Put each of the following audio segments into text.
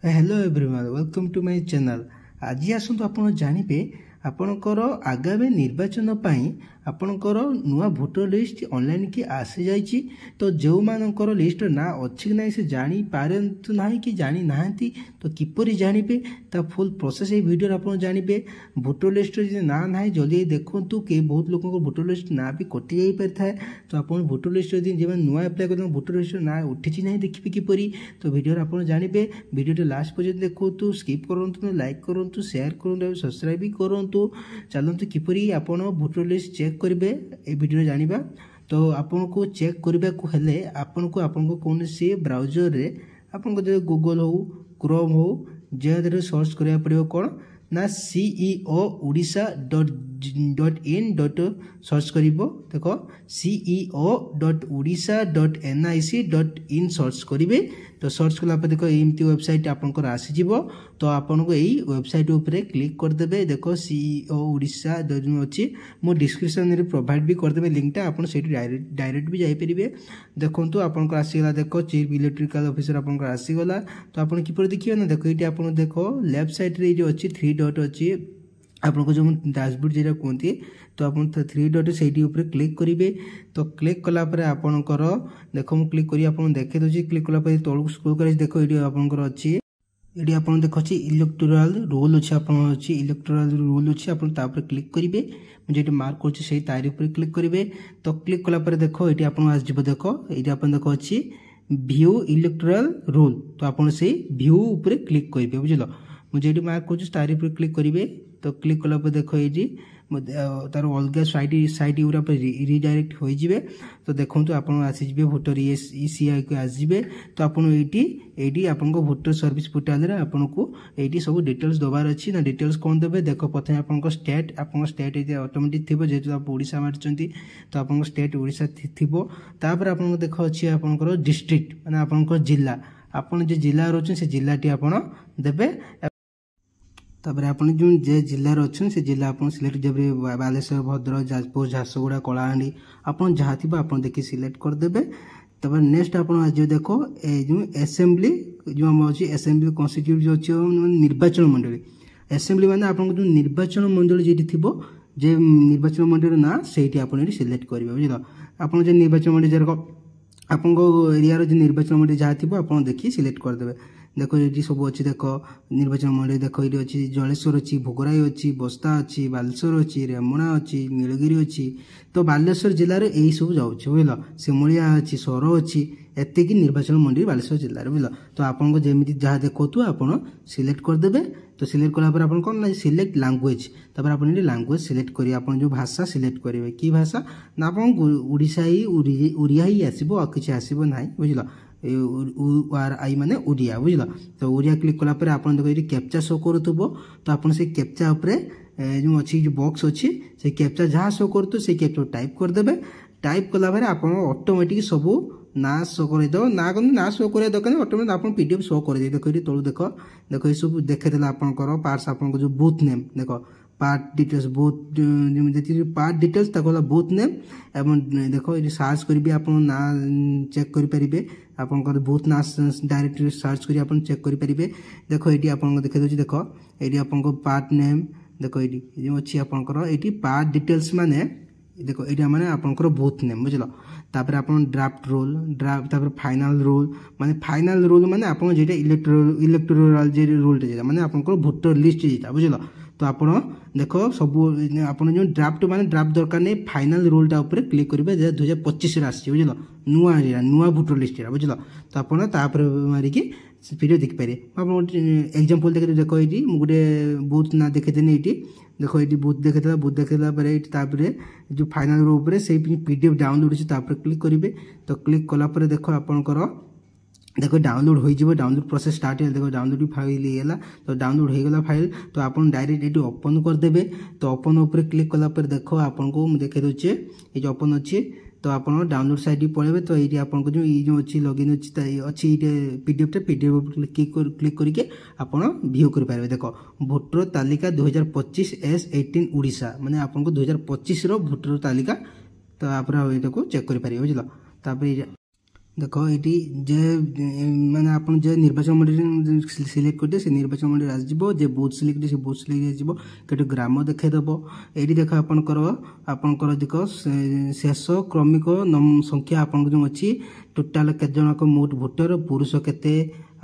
Hello everyone welcome to my channel. आज आसतु आप जानवे आपणकर आगामी निर्वाचन पाई आपणकर नुआ भोटर लिस्ट ऑनलाइन की आसी जाइए। तो जो मानकर लिस्ट ना अच्छी ना से जानी पारंतु ना कि जानी ना तो किपरि जानिबे ता फुल प्रोसेस ये वीडियो आप जानवे। भोटर लिस्ट ना ना जल्दी देखु कि बहुत लोक भोटर लिस्ट ना भी कटि जाई पारि थाए। तो आप भोटर लिस्ट जो नुआ एप्लाय कर भोटर लिस्ट ना उठी ना देखिए किपरि। तो वीडियो आप जानवे वीडियो लास्ट पर्यटन देखु स्किप करूँ लाइक करूँ शेयर करूँ सब्सक्राइब भी करूँ। चलते किपरि आप भोटर लिस्ट चेक करेंगे ए वीडियो जानिबा। तो आपन को चेक करने को हेले आपन को कौन सी ब्राउजर रे आपन जो गूगल हो क्रोम हो जे सर्च करा पड़ो कौन ना CEO ओडिशा .in सर्च कर देख CEO .odisha.nic.in सर्च करेंगे। तो सर्च कलापर देख एमती वेबसाइट आपंकर आसीज। तो आपन को यही वेबसाइट उपरे क्लिक करदे देख CEO ओडिशा अच्छी मो डिस्क्रिप्शन रे प्रोवाइड भी करदे लिंकटा आप डायरेक्ट भी जापरेंगे। देखो आपंकर आसीगला देख चीफ इलेक्ट्रिकल ऑफिसर आपंकर आसीगला। तो आप किपर देखिए ना देख ये आप देख लेफ्ट साइड रे जो अच्छी 3 डॉट अच्छी आपको जो डैशबोर्ड जो कहते। तो आप 3 डॉट से क्लिक करेंगे। तो क्लिक कलापर आपणकर देख मुझे क्लिक करी आप देखे दूसरी क्लिक कलापर तौक स्क्रॉल कर देख ये आपंकर अच्छी ये आप देख अच्छी इलेक्टोरल रोल अच्छे अच्छी इलेक्टोरल रोल अच्छी आप क्लिक करेंगे। मुझे मार्क कर तार क्लिक करेंगे। तो क्लिक कलापर देख ये आप देख ये आप देख अच्छी व्यू इलेक्टोरल रोल। तो आप व्यू उपर क्लिक करेंगे बुझल। मुझे मार्क कर तार क्लिक करेंगे। तो क्लिक कलापर देख ये तार अलग साइट गुरा रिडायरेक्ट हो जाए। तो देखो आप आसीजे भोटर ECI को आसबे। तो आपड़ी आप भोटर सर्विस पोर्टाल रे आपन को ये सब डिटेल्स दबार अच्छी ना डिटेल्स कौन देवे देख प्रथम आप स्टेट ये ऑटोमेटिक थी जेहतु आप ओडिशा मार्चंती। तो आप स्टेट ओडिशा थी तापर आप देख अच्छी आपंकर डिस्ट्रिक्ट माने आपंकर जिला आपन जो जिला रोचन से जिलाटी आपन देवे। तापर आप जो जिलार अच्छे से जिला आप सिलेक्ट जब बालेश्वर भद्रक जाजपुर झारसुगुड़ा कलाहांडी आप जहाँ थी आप देखिए सिलेक्ट करदे। तब नेक्स्ट आप आज देखो जो असेंबली जो आम अच्छी असेंबली कन्स्टिट्यूट जो अच्छे निर्वाचन मंडली असेंबली माने आप जो निर्वाचन मंडली जी थी जे निर्वाचन मंडली ना से आप सिलेक्ट करेंगे बुझल। आप निर्वाचन मंडली आप एरिया जो निर्वाचन मंडली जहाँ थी आप देखिए सिलेक्ट करदे। देखो ये सब अच्छी देख निर्वाचन मंडली देख ये अच्छी जलेश्वर अच्छी भोगराई अच्छी बस्ता अच्छी बालेश्वर अच्छी रेमुणा अच्छी नीलगिरी अच्छी। तो बालेश्वर जिले में यही सब जाऊँ बुझल सिमुलिया अच्छी सौर अच्छी एतिक निर्वाचन मंडली बालेश्वर जिले में बुझल। तो आपको जमी जहाँ देखु आप सिलेक्ट करदे। तो सिलेक्ट कलापर आप कौन ना सिलेक्ट लैंग्वेज तापर आप लैंग्वेज सिलेक्ट करेंगे आप जो भाषा सिलेक्ट करेंगे कि भाषा ना आप ओडिशा ही ओडिया ही आसो आ कि आसो ना बुझल आई माने ओडिया बुझल। तो ओडिया क्लिक कलापर आप देख ये कैप्चा शो करूब। तो आप कैप्चा उपरे जो अच्छी जो बॉक्स अच्छी से कैप्चा जहाँ शो करूँ से कैप्चा टाइप करदे। टाइप कलापर आप ऑटोमेटिक सबू ना शो करदे ना ना शो कर दरकार ऑटोमेटिक आप PDF शो कर देख ये तलू देख देख ये सब देखेदेला आपंकर पार्ट्स आप जो बूथ नेम देख पार्ट डिटेल्स बूथ जी पार्ट डिटेल्स ताको बूथ नेम एवं देख ये सर्च करेंगे आप ना चेक करेंगे आपंकर बूथ ना डायरेक्ट सर्च कर चेक करेंगे। देख ये आप देखे दूसरी देख ये आप पार्ट नेम देख ये अच्छी आपंकर ये पार्ट डिटेल्स माने देखो ये माने आपंकर बूथ नेम बुझल। तापर आप ड्राफ्ट रोल ड्राफ्ट तापर फाइनल रोल माने आप जेटा इलेक्टोरल जे रोल माने आपंकर भोटर लिस्ट जेटा बुझल। तो आप देख सब आप जो ड्राफ्ट माने ड्राफ्ट दरकार नहीं फाइनल रोलटा ऊपर क्लिक करेंगे 2025 आसी बुझल नुआ भोटर लिस्ट बुझल। तो आप मारिकी वीडियो देखिपारे आप एग्जांपल देख ये गोटे बूथ ना देखेदेनी ये देख ये बूथ देखेला जो फाइनल रो ऊपर से PDF डाउनलोड अच्छे क्लिक करेंगे। तो क्लिक कलापर देख आपंकर देखो डाउनलोड हो डाउनलोड प्रोसेस स्टार्ट है। देखो डाउनलोड फाइल होगा तो डाउनलोड होगला फाइल। तो आप डायरेक्ट ये ओपन करदे। तो ओपन उपर क्लिक कलापर देख आपको देखे दूचे ये ओपन अच्छी। तो आप डाउनलोड साइड पड़े। तो ये आपको जो अच्छी लॉगिन अच्छी PDF क्लिक करके आप व्यू करेंगे। देख भोटर तालिका 2025 S18 ओडिशा माने आपको 2025 भोटर तालिका। तो आप चेक करेंगे बुझल। देख ये जे मैंने आप निर्वाचन मंडल सिलेक्ट करते से निर्वाचन मंडल आसो जे बूथ सिलेक्ट से बूथ सिलेक्ट आसो ग्राम देखेदेव ये देख आपंकर देख शेष क्रमिक संख्या आपन जो अच्छी टोटाल केत जन मोट भोटर पुरुष केते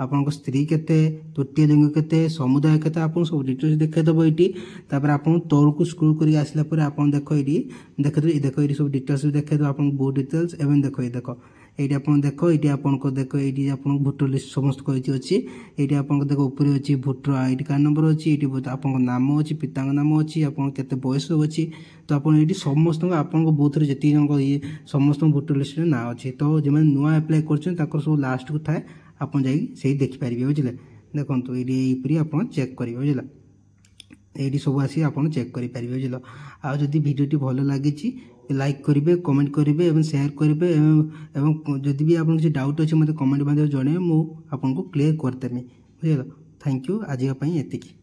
आपन स्त्री केते तृतीय लिंग केते समुदाय केते आपन सब डिटेल्स देखेदेव ये आप तौर को स्क्रोल कर आसला आप देख ये देख ये सब डिटेल्स देखेदेव आप बहुत डिटेल्स एवं देख ये देख ये आप देख ये आपको देख ये आप भोटर लिस्ट समस्त कही अच्छी ये आपको देख ऊपर अच्छी भोटर आईडी कार्ड नंबर अच्छी ये आप नाम अच्छी पिता नाम अच्छी आप केते बयस अच्छी तो आप समस्त आप बूथ जी जन ये समस्त भोटर लिस्ट ना अच्छी तो जो नुआ अप्लाई कर सब लास्ट को थाए आप जा देखिपारे बुझे देखो ये आप चेक करेंगे बुझे ये सब आसी आप चेक करेंगे बुझे आदि भिडियो भल लगी लाइक करेंगे कमेंट करेंगे और शेयर करेंगे और जदि भी आप डाउट अच्छे मतलब कमेंट माध्यम जन मुझे क्लीयर करदेमी बुझे थैंक यू आज एतिकी।